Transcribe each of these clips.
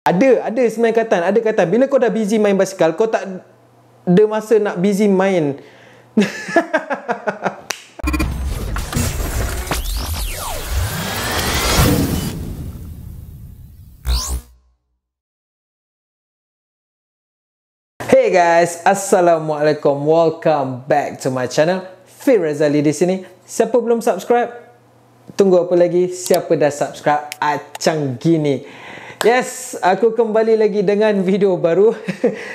Ada sebenarnya katan. Ada katan. Bila kau dah busy main basikal, kau tak ada masa nak busy main. Hey guys, Assalamualaikum. Welcome back to my channel. Fir Razali di sini. Siapa belum subscribe? Tunggu apa lagi? Siapa dah subscribe? Acang gini. Yes, aku kembali lagi dengan video baru.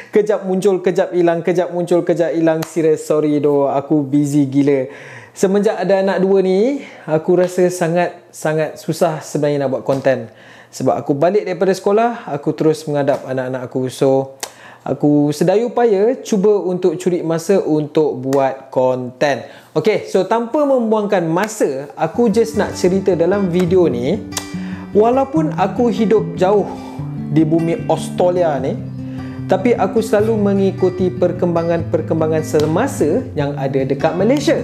Kejap muncul, kejap hilang, kejap muncul, kejap hilang. Serius, sorry doh, aku busy gila. Semenjak ada anak dua ni, aku rasa sangat susah sebenarnya nak buat konten. Sebab aku balik daripada sekolah, aku terus menghadap anak-anak aku. So, aku sedaya upaya cuba untuk curi masa untuk buat konten. Okay, so tanpa membuangkan masa, aku just nak cerita dalam video ni. Walaupun aku hidup jauh di bumi Australia ni, tapi aku selalu mengikuti perkembangan semasa yang ada dekat Malaysia.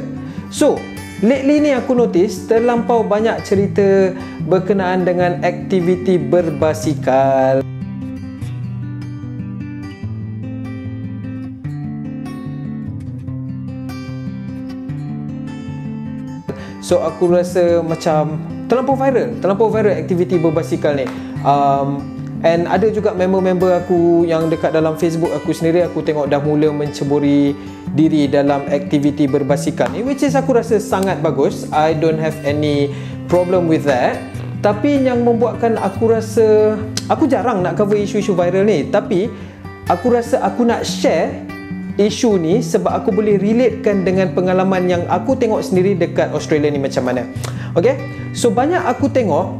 So, lately ni aku notice terlampau banyak cerita berkenaan dengan aktiviti berbasikal. So, aku rasa macam terlampau viral aktiviti berbasikal ni. And ada juga member-member aku yang dekat dalam Facebook aku sendiri, aku tengok dah mula menceburi diri dalam aktiviti berbasikal ni, which is aku rasa sangat bagus. I don't have any problem with that. Tapi yang membuatkan aku rasa, aku jarang nak cover isu-isu viral ni, tapi aku rasa aku nak share isu ni sebab aku boleh relatekan dengan pengalaman yang aku tengok sendiri dekat Australia ni macam mana. Okay, so banyak aku tengok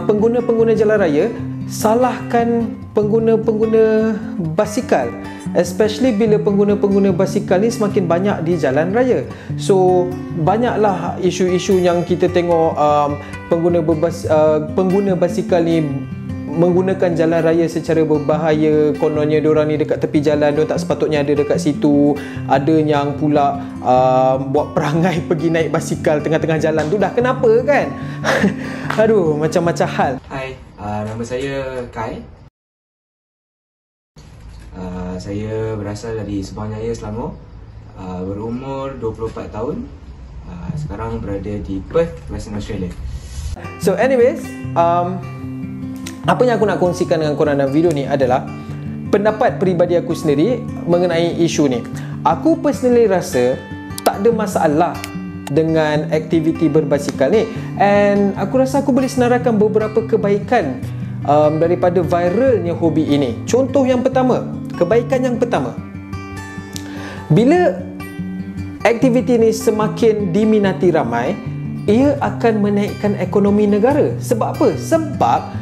pengguna-pengguna jalan raya salahkan pengguna-pengguna basikal, especially bila pengguna-pengguna basikal ni semakin banyak di jalan raya. So banyaklah isu-isu yang kita tengok, pengguna basikal ni menggunakan jalan raya secara berbahaya. Kononnya diorang ni dekat tepi jalan, diorang tak sepatutnya ada dekat situ. Ada yang pula buat perangai pergi naik basikal tengah-tengah jalan tu dah kenapa kan. Aduh, macam-macam hal. Hai, nama saya Kai. Saya berasal dari Sabang Jaya, Selangor. Berumur 24 tahun. Sekarang berada di Perth, Western Australia. So anyways, apa yang aku nak kongsikan dengan korang dalam video ni adalah pendapat peribadi aku sendiri mengenai isu ni. Aku personally rasa tak ada masalah dengan aktiviti berbasikal ni, and aku rasa aku boleh senaraikan beberapa kebaikan daripada viralnya hobi ini. Contoh yang pertama, kebaikan yang pertama, bila aktiviti ni semakin diminati ramai, ia akan menaikkan ekonomi negara. Sebab apa? Sebab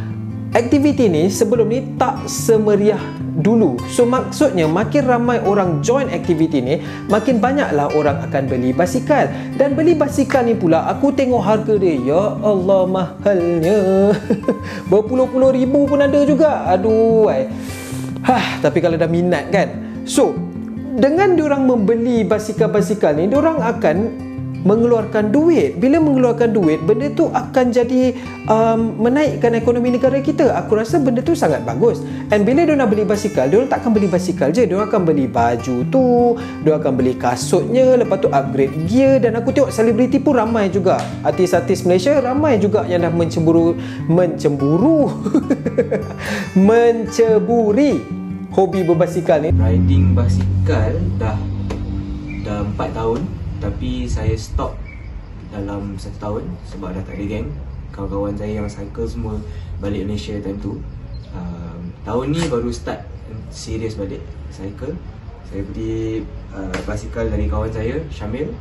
aktiviti ni sebelum ni tak semeriah dulu. So maksudnya makin ramai orang join aktiviti ni, makin banyaklah orang akan beli basikal. Dan beli basikal ni pula aku tengok harga dia, ya Allah mahalnya. Berpuluh-puluh ribu pun ada juga. Aduh, tapi kalau dah minat kan. So dengan diorang membeli basikal-basikal ni, diorang akan mengeluarkan duit. Bila mengeluarkan duit, benda tu akan jadi menaikkan ekonomi negara kita. Aku rasa benda tu sangat bagus. And bila diorang nak beli basikal, diorang tak akan beli basikal je, diorang akan beli baju tu, diorang akan beli kasutnya, lepas tu upgrade gear. Dan aku tengok selebriti pun ramai juga, artis-artis Malaysia ramai juga yang dah menceburi hobi berbasikal ni. Riding basikal dah 4 tahun. Tapi saya stop dalam 1 tahun sebab dah tak ada geng. Kawan-kawan saya yang cycle semua balik Malaysia time tu. Tahun ni baru start serius balik cycle. Saya beli basikal dari kawan saya, Syamil.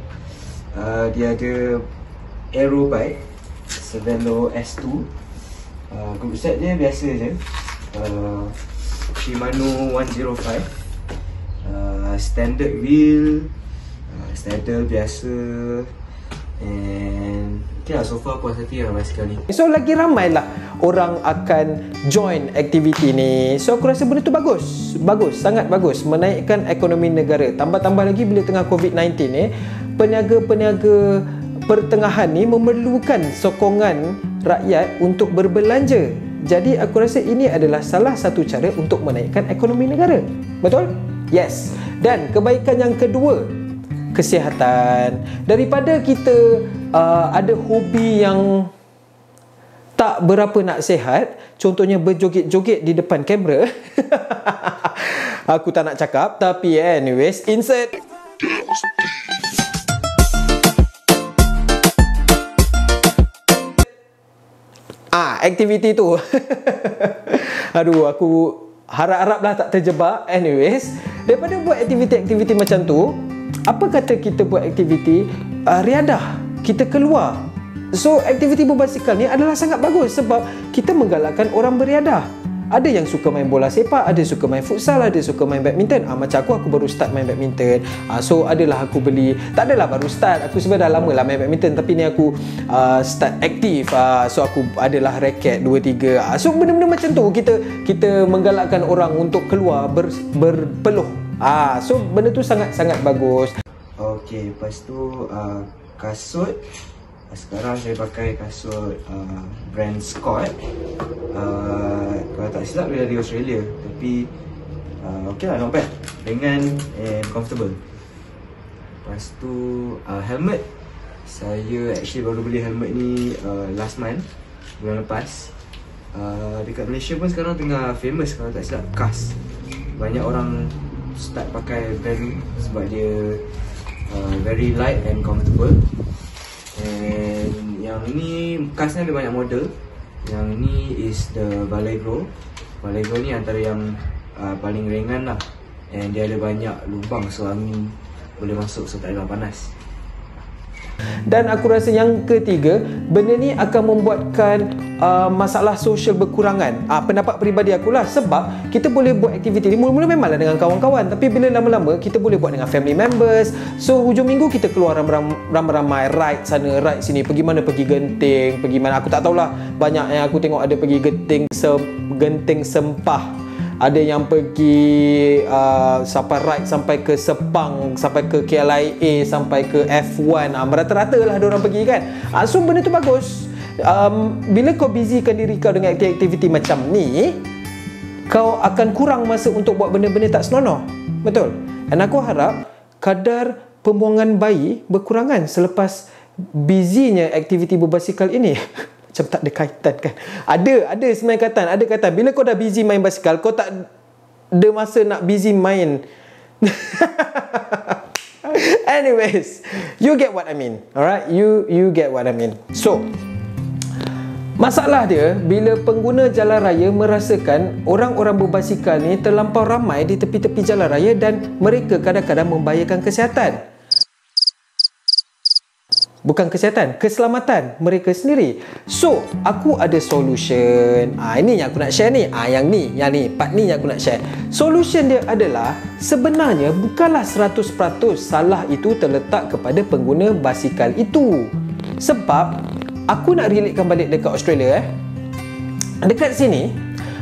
Dia ada Aero bike Cervelo S2. Group set dia biasa je, Shimano 105. Standard wheel, saddle biasa, and okay lah, so far puas hati lah basikal ni. So lagi ramai lah orang akan join aktiviti ni. So aku rasa benda tu bagus, sangat bagus, menaikkan ekonomi negara. Tambah-tambah lagi bila tengah COVID-19 ni, peniaga-peniaga pertengahan ni memerlukan sokongan rakyat untuk berbelanja Jadi aku rasa ini adalah salah satu cara untuk menaikkan ekonomi negara. Betul? Yes. Dan kebaikan yang kedua, kesihatan. Daripada kita ada hobi yang tak berapa nak sihat, contohnya berjoget-joget di depan kamera. Aku tak nak cakap, tapi anyways, insert. Aktiviti tu. Aduh, aku harap-haraplah tak terjebak. Anyways, daripada buat aktiviti-aktiviti macam tu, apa kata kita buat aktiviti riadah, kita keluar. So, aktiviti berbasikal ni adalah sangat bagus sebab kita menggalakkan orang beriadah. Ada yang suka main bola sepak, ada suka main futsal, ada suka main badminton. Macam aku baru start main badminton. So adalah aku beli, tak adalah baru start, aku sebenarnya dah lama lah main badminton, tapi ni aku start aktif. So aku adalah raket 2-3. So benda-benda macam tu kita menggalakkan orang untuk keluar berpeluh. So benda tu sangat-sangat bagus. Okey, lepas tu kasut. Sekarang saya pakai kasut brand Scott. Kalau tak silap dia dari Australia, tapi okey lah, not bad, ringan and comfortable. Lepas tu helmet. Saya actually baru beli helmet ni last month, bulan lepas. Dekat Malaysia pun sekarang tengah famous, kalau tak silap, CAS. Banyak orang start pakai brand ni sebab dia very light and comfortable. And yang ni CAS ni ada banyak model. Yang ni is the Vallegro. Vallegro ni antara yang paling ringan lah, and dia ada banyak lubang, so angin boleh masuk, so tak ada panas. Dan aku rasa yang ketiga, benda ni akan membuatkan masalah sosial berkurangan. Pendapat peribadi akulah, sebab kita boleh buat aktiviti ni mula-mula memanglah dengan kawan-kawan, tapi bila lama-lama kita boleh buat dengan family members. So hujung minggu kita keluar ramai-ramai, ride sana, ride sini, pergi mana, pergi Genting, pergi mana aku tak tahulah. Banyak yang aku tengok ada pergi Genting Sempah. Ada yang pergi sampai ride sampai ke Sepang, sampai ke KLIA, sampai ke F1. Merata-rata lah diorang pergi kan. So benda tu bagus. Bila kau busykan diri kau dengan aktiviti macam ni, kau akan kurang masa untuk buat benda-benda tak senonoh. Betul? Dan aku harap kadar pembuangan bayi berkurangan selepas busynya aktiviti berbasikal ini. Macam tak ada kaitan kan. Ada sebenarnya kaitan. Ada kaitan. Bila kau dah busy main basikal, kau tak ada masa nak busy main. Anyways, you get what I mean. Alright, you get what I mean. So, masalah dia bila pengguna jalan raya merasakan orang-orang berbasikal ni terlampau ramai di tepi-tepi jalan raya dan mereka kadang-kadang membahayakan kesihatan. Bukan kesihatan, keselamatan mereka sendiri. So, aku ada solution. Ini yang aku nak share ni. Yang ni, part ni yang aku nak share. Solution dia adalah, sebenarnya bukanlah 100% salah itu terletak kepada pengguna basikal itu. Sebab, aku nak relatekan balik dekat Australia. Dekat sini,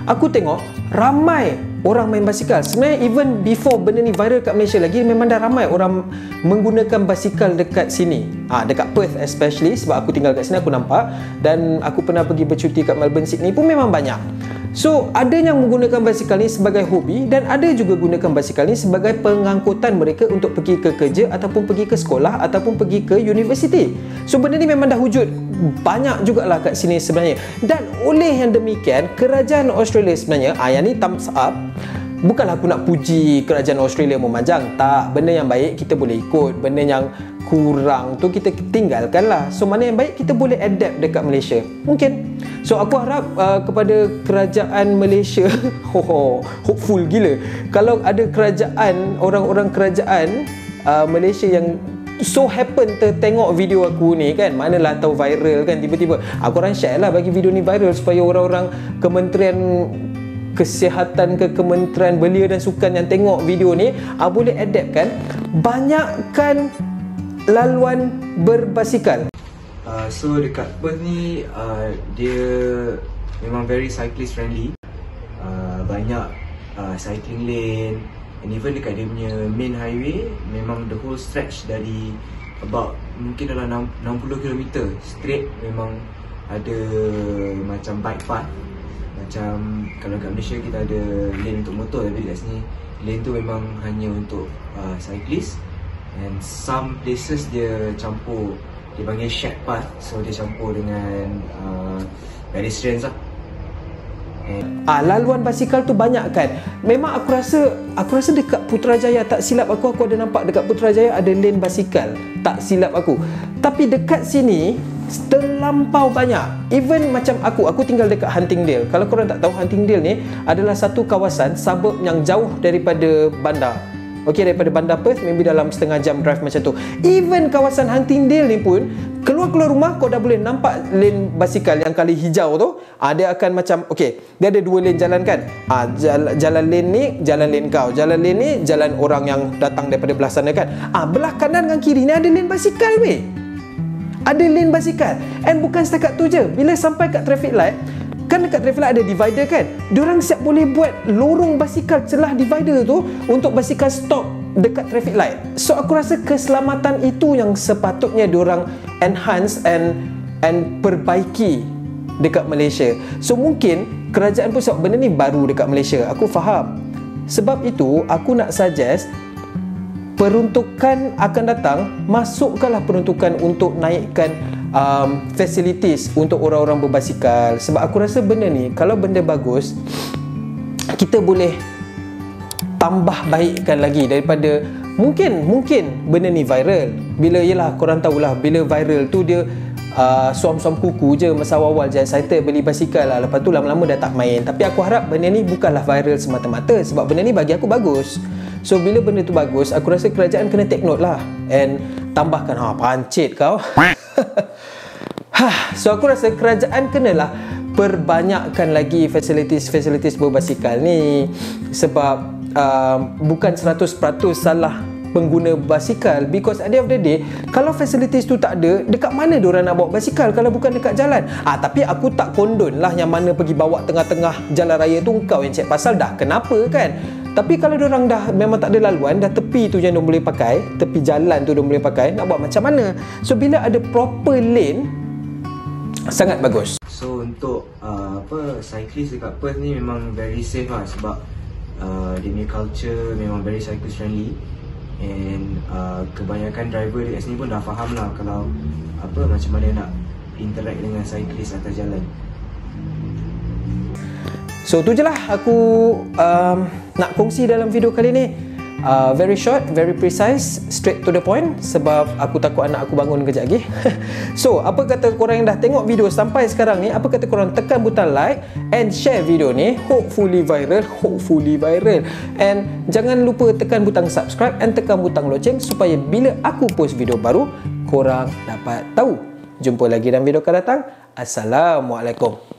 aku tengok ramai orang main basikal. Sebenarnya even before benda ni viral kat Malaysia lagi, memang dah ramai orang menggunakan basikal dekat sini. Dekat Perth especially, sebab aku tinggal kat sini, aku nampak. Dan aku pernah pergi bercuti kat Melbourne, Sydney pun memang banyak. So, ada yang menggunakan basikal ni sebagai hobi, dan ada juga gunakan basikal ni sebagai pengangkutan mereka untuk pergi ke kerja, ataupun pergi ke sekolah, ataupun pergi ke universiti. So, benda ni memang dah wujud banyak jugalah kat sini sebenarnya. Dan oleh yang demikian, kerajaan Australia sebenarnya, yang ni thumbs up. Bukanlah aku nak puji kerajaan Australia memajang, tak. Benda yang baik kita boleh ikut, benda yang kurang tu kita tinggalkan lah. So mana yang baik kita boleh adapt dekat Malaysia, mungkin. So aku harap kepada kerajaan Malaysia hopeful gila kalau ada kerajaan, orang-orang kerajaan Malaysia yang so happen tertengok video aku ni kan, manalah tahu viral kan, tiba-tiba aku orang share lah bagi video ni viral supaya orang-orang Kementerian Kesihatan ke Kementerian Belia dan Sukan yang tengok video ni boleh adapt kan, banyakkan laluan berbasikal. So dekat Perth ni dia memang very cyclist friendly. Banyak cycling lane, and even dekat dia punya main highway memang the whole stretch dari about mungkin dalam 60 km straight memang ada macam bike path. Macam kalau kat Malaysia kita ada lane untuk motor, tapi kat sini lane tu memang hanya untuk cyclist. And some places dia campur, dia panggil shared path, so dia campur dengan pedestrians lah. Laluan basikal tu banyak kan. Memang aku rasa dekat Putrajaya, tak silap aku ada nampak dekat Putrajaya ada lane basikal, tak silap aku. Tapi dekat sini terlampau banyak. Even macam aku tinggal dekat Huntingdale. Kalau korang tak tahu, Huntingdale ni adalah satu kawasan suburb yang jauh daripada bandar. Okey, daripada bandar Perth maybe dalam setengah jam drive macam tu. Even kawasan Huntingdale ni pun, keluar rumah kau dah boleh nampak lane basikal yang kali hijau tu. Dia akan macam, okey, dia ada dua lane jalan kan. Jalan lane ni, jalan lane kau. Jalan lane ni, jalan orang yang datang daripada belah sana kan. Belah kanan dengan kiri ni ada lane basikal weh. Ada lane basikal. And bukan setakat tu je. Bila sampai kat traffic light, kan dekat traffic light ada divider kan, diorang siap boleh buat lorong basikal celah divider tu untuk basikal stop dekat traffic light. So aku rasa keselamatan itu yang sepatutnya diorang enhance and perbaiki dekat Malaysia. So mungkin kerajaan pun, sebab benda ni baru dekat Malaysia, aku faham. Sebab itu aku nak suggest peruntukan akan datang, masukkanlah peruntukan untuk naikkan facilities untuk orang-orang berbasikal. Sebab aku rasa benda ni, kalau benda bagus, kita boleh tambah baikkan lagi daripada mungkin benda ni viral. Bila, yelah, korang tahulah, bila viral tu dia suam-suam kuku je masa awal je, excited beli basikal lah, lepas tu lama-lama dah tak main. Tapi aku harap benda ni bukanlah viral semata-mata, sebab benda ni bagi aku bagus. So bila benda tu bagus, aku rasa kerajaan kena take note lah and tambahkan. Pancit kau. So aku rasa kerajaan kenalah perbanyakkan lagi facilities berbasikal ni. Sebab bukan 100% salah pengguna basikal, because at the end of the day, kalau facilities tu tak ada, dekat mana diorang nak bawa basikal kalau bukan dekat jalan? Tapi aku tak condone lah yang mana pergi bawa tengah-tengah jalan raya tu, kau yang cek pasal dah kenapa kan. Tapi kalau diorang dah memang tak ada laluan, dah tepi tu yang diorang boleh pakai, tepi jalan tu diorang boleh pakai, nak buat macam mana? So bila ada proper lane, sangat bagus. So untuk cyclist dekat Perth ni memang very safe lah, sebab dia punya culture memang very cyclist friendly. And kebanyakan driver dekat sini pun dah faham lah kalau macam mana nak interact dengan cyclist atas jalan. So tu je lah aku nak kongsi dalam video kali ni. Very short, very precise, straight to the point, sebab aku takut anak aku bangun kejap lagi. So apa kata korang yang dah tengok video sampai sekarang ni, apa kata korang tekan butang like and share video ni, hopefully viral. And jangan lupa tekan butang subscribe and tekan butang loceng supaya bila aku post video baru, korang dapat tahu. Jumpa lagi dalam video akan datang. Assalamualaikum.